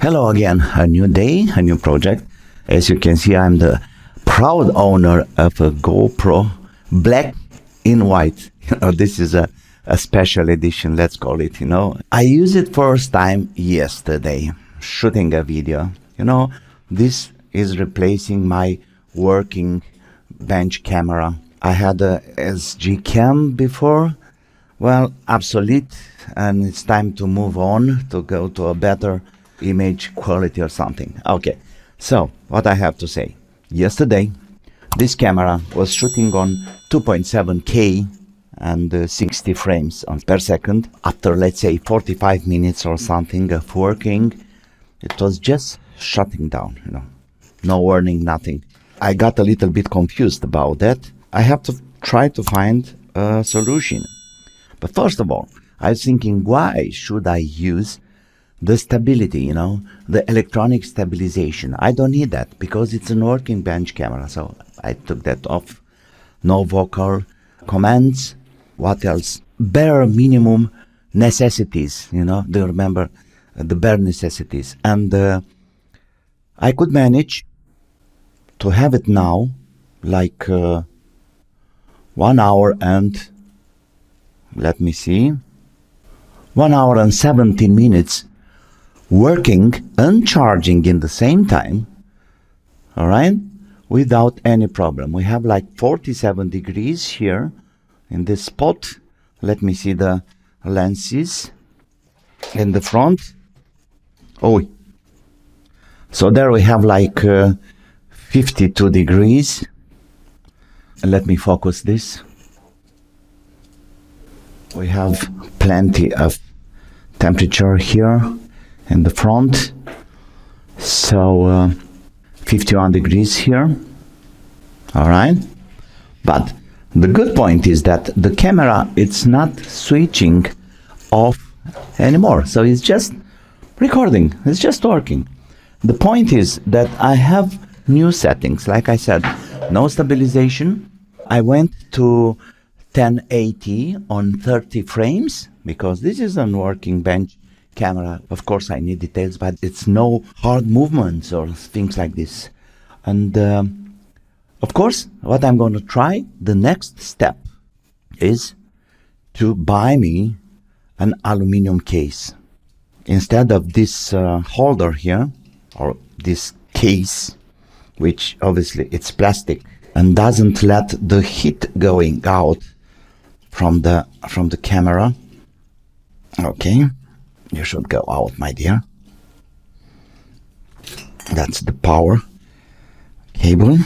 Hello again, a new day, a new project. As you can see, I'm the proud owner of a GoPro Black in white. This is a special edition, let's call it, I used it first time yesterday, shooting a video. This is replacing my working bench camera. I had a SG cam before, well, obsolete, and it's time to move on to go to a better image quality or something. Okay, so what I have to say. Yesterday, this camera was shooting on 2.7K and 60 frames per second. After, let's say, 45 minutes or something of working, it was just shutting down, no warning, nothing. I got a little bit confused about that. I have to try to find a solution. But first of all, I was thinking, why should I use the stability, the electronic stabilization? I don't need that because it's a working bench camera. So I took that off. No vocal commands. What else? Bare minimum necessities, do you remember the bare necessities? And I could manage to have it now like 1 hour and, let me see, 1 hour and 17 minutes working and charging in the same time, all right, without any problem. We have like 47 degrees here in this spot. Let me see the lenses in the front. Oh, so there we have like 52 degrees. And let me focus this. We have plenty of temperature here in the front. So 51 degrees here. All right. But the good point is that the camera, it's not switching off anymore. So it's just recording. It's just working. The point is that I have new settings. Like I said, no stabilization. I went to 1080 on 30 frames because this is a working bench camera. Of course, I need details, but it's no hard movements or things like this. And of course, what I'm going to try, the next step is to buy me an aluminium case. Instead of this holder here, or this case, which obviously it's plastic and doesn't let the heat going out from the camera. Okay, you should go out, my dear. That's the power cable.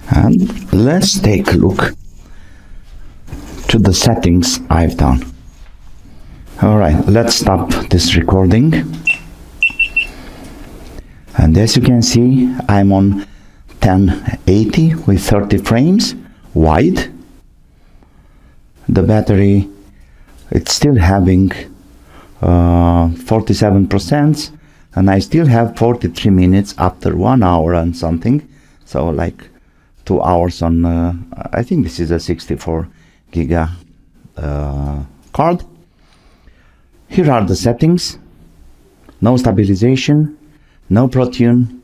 And let's take a look to the settings I've done. All right, let's stop this recording. And as you can see, I'm on 1080 with 30 frames wide. The battery, it's still having 47%, and I still have 43 minutes after 1 hour and something. So like 2 hours on, I think this is a 64 giga card. Here are the settings. No stabilization, no ProTune,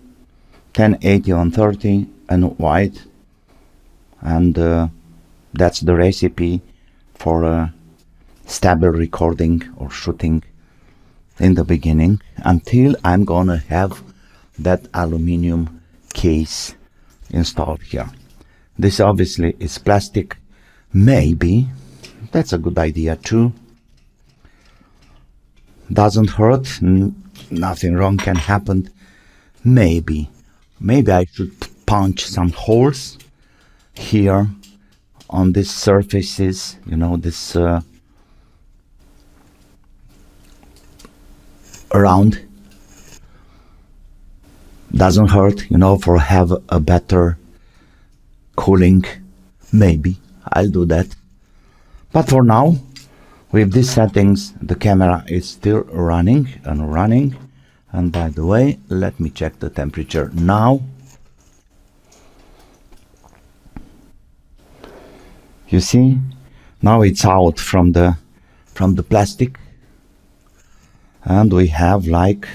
1080 on 30 and wide. And that's the recipe for a stable recording or shooting in the beginning until I'm gonna have that aluminium case installed here. This obviously is plastic. Maybe that's a good idea too. Doesn't hurt, nothing wrong can happen. Maybe I should punch some holes here on these surfaces, this around. Doesn't hurt, for have a better cooling. Maybe I'll do that. But for now, with these settings, the camera is still running. And by the way, let me check the temperature now. You see, now it's out from the plastic. and we have like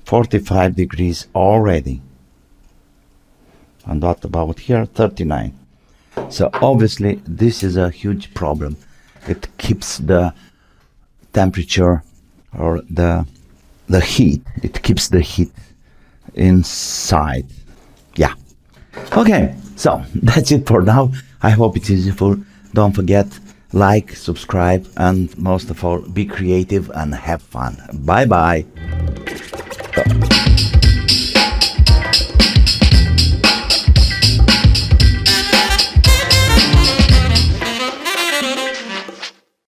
45 degrees already. And what about here? 39. So obviously this is a huge problem. It keeps the temperature or the heat. It keeps the heat inside. Yeah. Okay, so that's it for now. I hope it's useful. Don't forget, like, subscribe, and most of all, be creative and have fun. Bye bye.